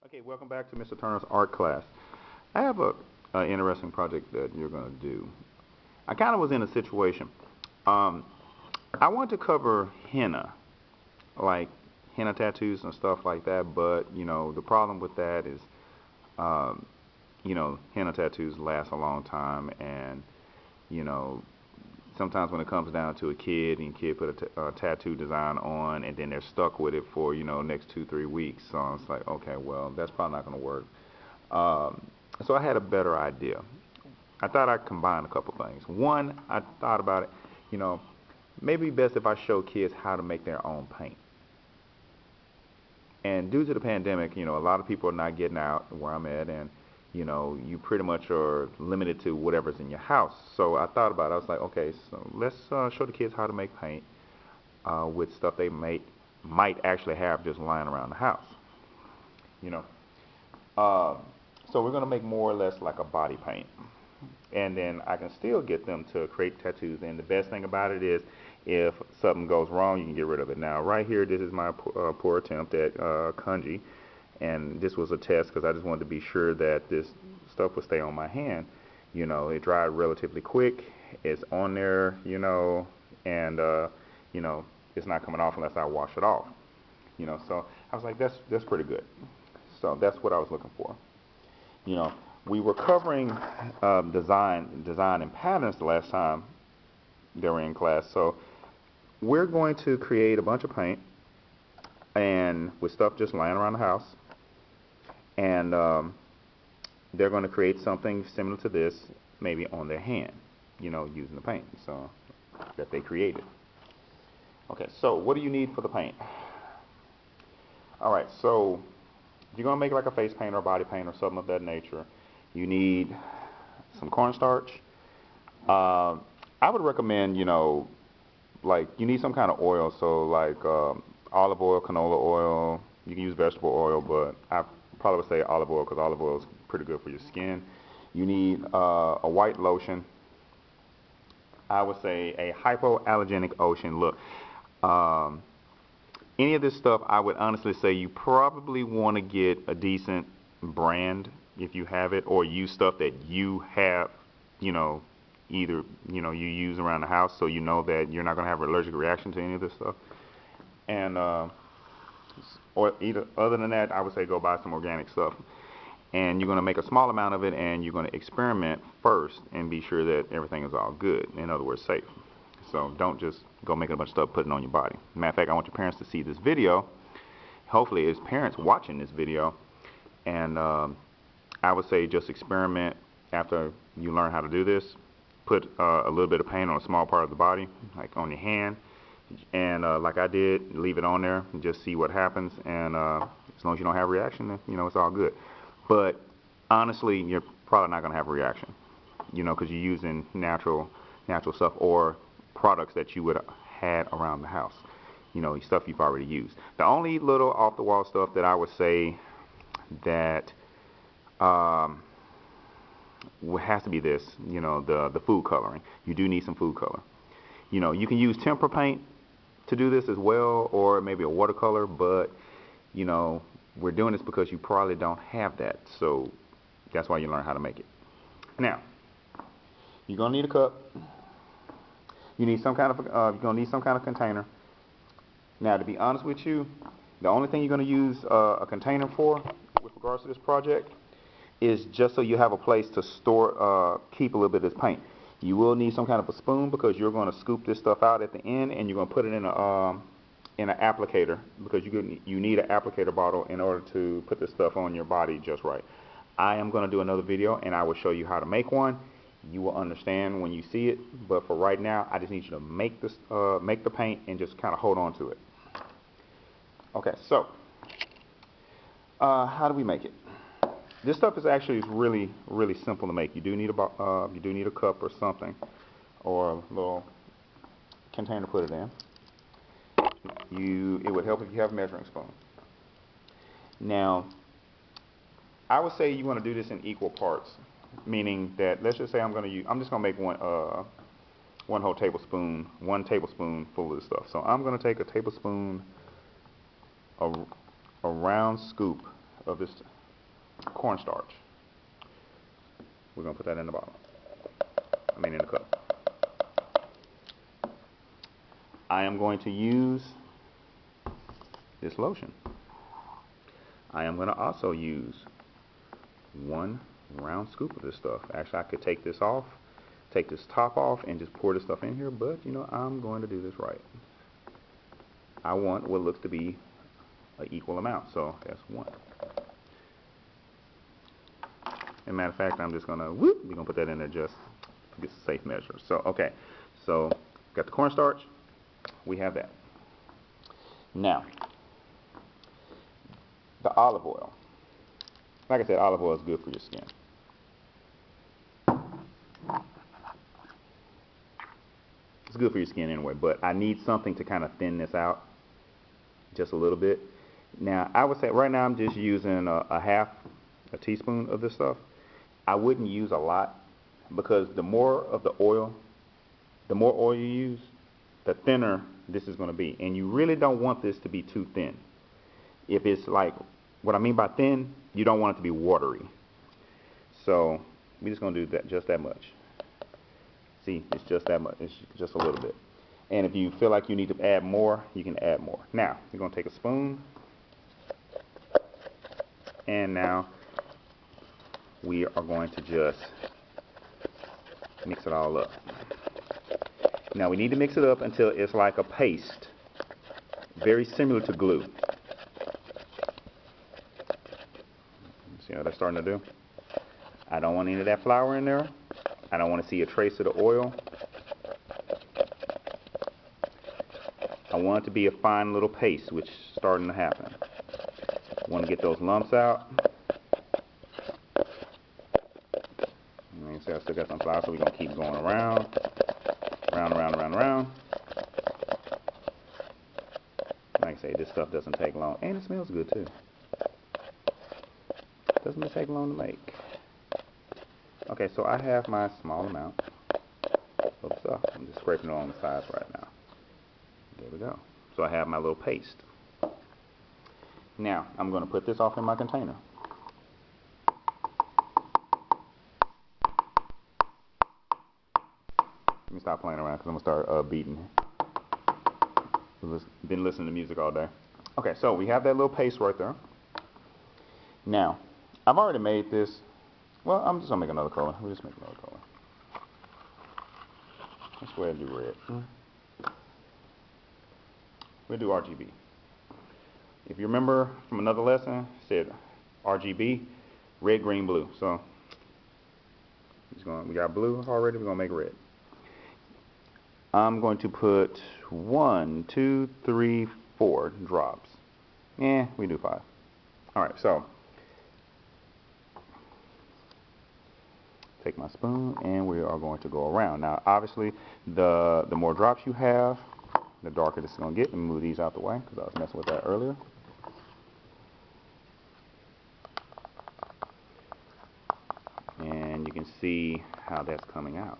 Okay, welcome back to Mr. Turner's art class. I have a interesting project that you're going to do. I kind of was in a situation. Um, I want to cover henna, like henna tattoos and stuff like that, but the problem with that is, um, henna tattoos last a long time, and you know, sometimes when it comes down to a kid and kid put a tattoo design on and then they're stuck with it for next 2 3 weeks, so it's like, okay, well, that's probably not going to work. um, so I had a better idea. I thought I'd combine a couple things. One, I thought about it, you know maybe best if I show kids how to make their own paint. And due to the pandemic, a lot of people are not getting out where I'm at, and you pretty much are limited to whatever's in your house. So I thought about it. I was like, okay, so let's show the kids how to make paint with stuff they might actually have just lying around the house. You know, uh, so we're gonna make more or less like a body paint, and then I can still get them to create tattoos. And the best thing about it is, if something goes wrong, you can get rid of it. Now, right here, this is my poor attempt at kanji, and this was a test because I just wanted to be sure that this stuff would stay on my hand. It dried relatively quick. It's on there, and you know, it's not coming off unless I wash it off. So I was like, that's pretty good. So that's what I was looking for. You know, we were covering design and patterns the last time they were in class. So we're going to create a bunch of paint and with stuff just lying around the house, and they're going to create something similar to this, maybe on their hand, using the paint so that they created. Okay, so what do you need for the paint? All right, so if you're going to make like a face paint or body paint or something of that nature, you need some cornstarch. I would recommend, like you need some kind of oil, so like olive oil, canola oil. You can use vegetable oil, but I probably would say olive oil because olive oil is pretty good for your skin. You need a white lotion. I would say a hypoallergenic lotion. Look, um, any of this stuff, I would honestly say you probably want to get a decent brand if you have it, or use stuff that you have, you know, either you use around the house, so you know that you're not going to have an allergic reaction to any of this stuff. And or either other than that, I would say go buy some organic stuff. And you're going to make a small amount of it, and you're going to experiment first and be sure that everything is all good. In other words, safe. So don't just go making a bunch of stuff, putting it on your body. Matter of fact, I want your parents to see this video. Hopefully, as parents watching this video, and I would say just experiment after you learn how to do this. Put a little bit of paint on a small part of the body, like on your hand, and like I did, leave it on there and just see what happens. And as long as you don't have a reaction, then it's all good. But honestly, you're probably not going to have a reaction, because you're using natural stuff or products that you would have had around the house, stuff you've already used. The only little off the wall stuff that I would say that has to be this, the food coloring. You do need some food color. You can use tempera paint to do this as well, or maybe a watercolor, but we're doing this because you probably don't have that, so that's why you learn how to make it. Now, you're gonna need a cup. You need some kind of you're gonna need some kind of container. Now, to be honest with you, the only thing you're gonna use a container for, with regards to this project, is just so you have a place to store, keep a little bit of this paint. You will need some kind of a spoon because you're going to scoop this stuff out at the end, and you're going to put it in an applicator, because you need an applicator bottle in order to put this stuff on your body just right. I am going to do another video, and I will show you how to make one. You will understand when you see it, but for right now, I just need you to make the paint and just kind of hold on to it. Okay, so how do we make it? This stuff is actually really, really simple to make. You do need a cup or something, or a little container to put it in. It would help if you have a measuring spoon. Now, I would say you want to do this in equal parts, meaning that, let's just say I'm just going to make one whole tablespoon, 1 tablespoon full of this stuff. So I'm going to take a tablespoon, a round scoop of this cornstarch. We're going to put that in the bottle. I mean in the cup. I am going to use this lotion. I am going to also use 1 round scoop of this stuff. Actually, I could take this off, take this top off, and just pour this stuff in here, but you know, I'm going to do this right. I want what looks to be an equal amount, so that's 1. As a matter of fact, I'm just gonna we're gonna put that in there just to get a safe measure. So okay, so got the cornstarch, we have that. Now, the olive oil. Like I said, olive oil is good for your skin. It's good for your skin anyway, but I need something to kind of thin this out just a little bit. Now, I would say right now I'm just using a half a teaspoon of this stuff. I wouldn't use a lot because the more oil you use, the thinner this is going to be. And you really don't want this to be too thin. If it's like, what I mean by thin, you don't want it to be watery. So we're just going to do that, just that much. See, it's just that much. It's just a little bit. And if you feel like you need to add more, you can add more. Now, you're going to take a spoon. And now we are going to just mix it all up. Now we need to mix it up until it's like a paste, very similar to glue. See how that's starting to do? I don't want any of that flour in there. I don't want to see a trace of the oil. I want it to be a fine little paste, which is starting to happen. I want to get those lumps out. You see I still got some flour, so we're going to keep going around. Around. Like I say, this stuff doesn't take long, and it smells good too. Doesn't take long to make. Okay, so I have my small amount of stuff. I'm just scraping it on the sides right now. There we go. So I have my little paste. Now, I'm going to put this off in my container. Let me stop playing around because I'm going to start beating. Been listening to music all day. Okay, so we have that little paste right there. Now, I've already made this. Well, I'm just going to make another color. We'll just make another color. Let's go ahead and do red. We'll do RGB. If you remember from another lesson, it said RGB, red, green, blue. So we got blue already, we're going to make red. I'm going to put 1, 2, 3, 4 drops. We do 5. Alright, so take my spoon and we are going to go around. Now obviously the more drops you have, the darker this is going to get. Let me move these out the way because I was messing with that earlier. And you can see how that's coming out.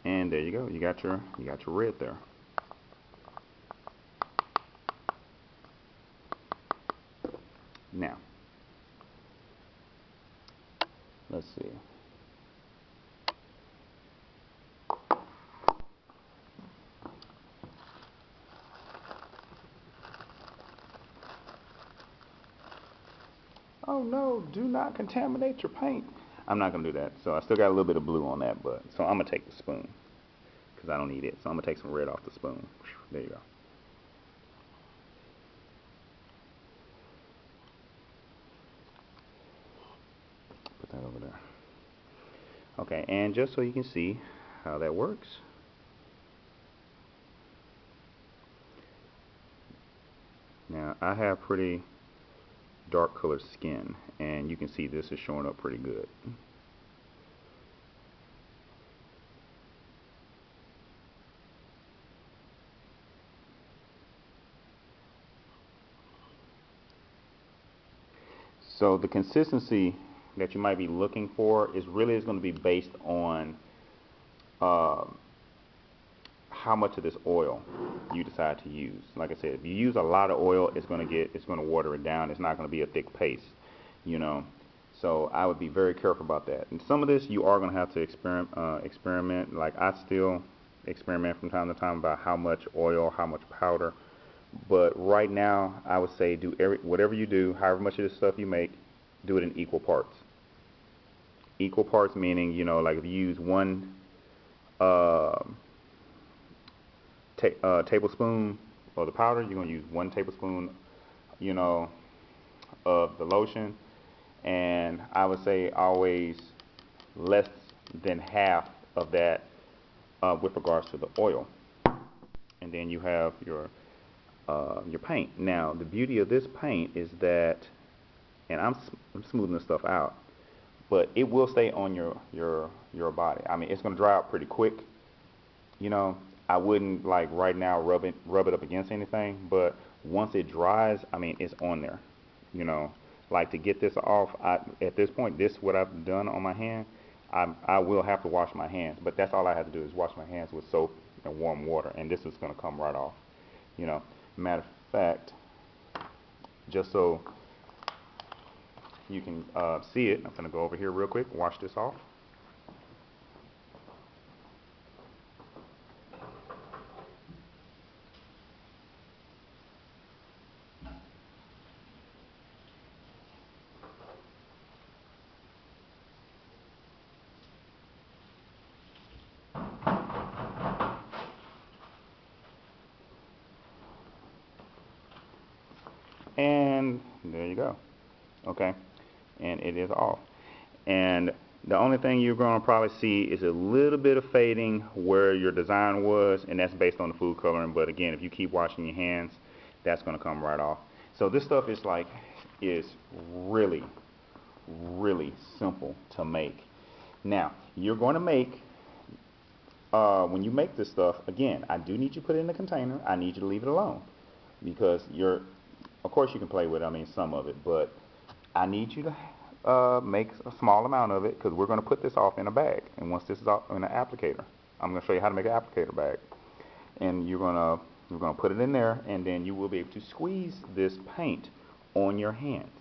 And there you go. You got your red there. Now, let's see. Oh no, do not contaminate your paint. I'm not going to do that. So I still got a little bit of blue on that, but so I'm going to take the spoon because I don't need it. So I'm going to take some red off the spoon. There you go. Put that over there. Okay, and just so you can see how that works. Now, I have pretty dark colored skin, and you can see this is showing up pretty good. So the consistency that you might be looking for is going to be based on uh, how much of this oil you decide to use. Like I said, if you use a lot of oil, it's going to water it down. It's not going to be a thick paste, you know. So I would be very careful about that. And some of this you are going to have to experiment. Like I still experiment from time to time about how much oil, how much powder. But right now, I would say do whatever you do, however much of this stuff you make, do it in equal parts. Equal parts meaning, you know, like if you use one uh, tablespoon of the powder, you're going to use 1 tablespoon, you know, of the lotion. And I would say always less than half of that with regards to the oil. And then you have your paint. Now, the beauty of this paint is that, and I'm smoothing this stuff out, but it will stay on your body. I mean, it's going to dry out pretty quick. You know, I wouldn't like right now rub it up against anything, but once it dries, I mean, it's on there. You know, like to get this off, at this point, what I've done on my hand, I will have to wash my hands, but that's all I have to do is wash my hands with soap and warm water, and this is going to come right off. You know, matter of fact, just so you can see it, I'm going to go over here real quick, wash this off. And there you go. Okay, and it is off. And the only thing you're going to probably see is a little bit of fading where your design was, and that's based on the food coloring. But again, if you keep washing your hands, that's going to come right off. So this stuff is really, really simple to make. Now, you're going to make, when you make this stuff, again, I do need you to put it in a container. I need you to leave it alone because of course you can play with it, I mean some of it, but I need you to make a small amount of it because we're going to put this off in a bag. And once this is off in an applicator, I'm going to show you how to make an applicator bag. And you're going to put it in there, and then you will be able to squeeze this paint on your hands.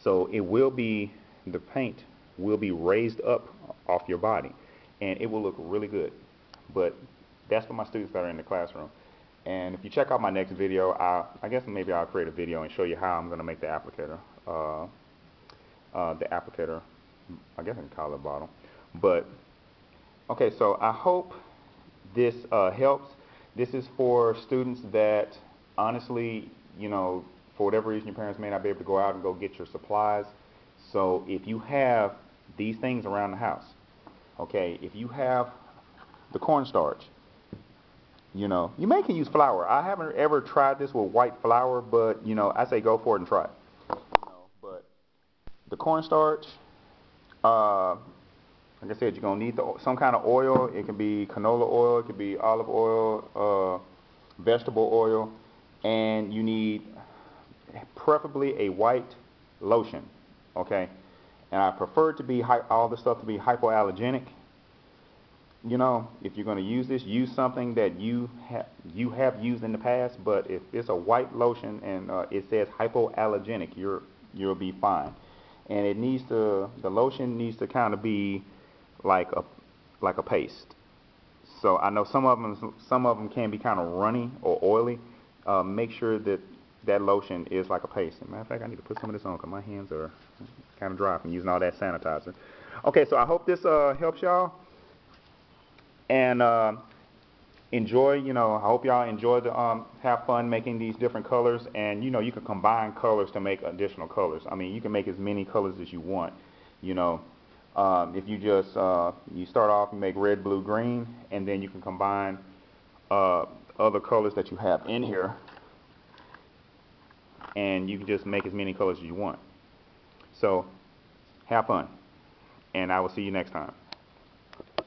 So the paint will be raised up off your body, and it will look really good. But that's for my students that are in the classroom. And if you check out my next video, I guess maybe I'll create a video and show you how I'm going to make the applicator. I guess I can call it bottle. But, okay, so I hope this helps. This is for students that, honestly, you know, for whatever reason, your parents may not be able to go out and go get your supplies. So if you have these things around the house, okay, if you have the cornstarch, you know, you may can use flour. I haven't ever tried this with white flour, but, you know, I say go for it and try it. You know, but the cornstarch, like I said, you're going to need some kind of oil. It can be canola oil, it could be olive oil, vegetable oil, and you need preferably a white lotion, okay? And I prefer it to be all the stuff to be hypoallergenic. You know, if you're going to use this, use something that you have used in the past. But if it's a white lotion and it says hypoallergenic, you'll be fine. And the lotion needs to kind of be like a paste. So I know some of them can be kind of runny or oily. Make sure that lotion is like a paste. As a matter of fact, I need to put some of this on because my hands are kind of dry from using all that sanitizer. Okay, so I hope this helps y'all. And enjoy, you know, I hope y'all enjoy have fun making these different colors. And, you know, you can combine colors to make additional colors. I mean, you can make as many colors as you want, you know. If you just, you start off and make red, blue, green, and then you can combine other colors that you have in here. And you can just make as many colors as you want. So, have fun. And I will see you next time.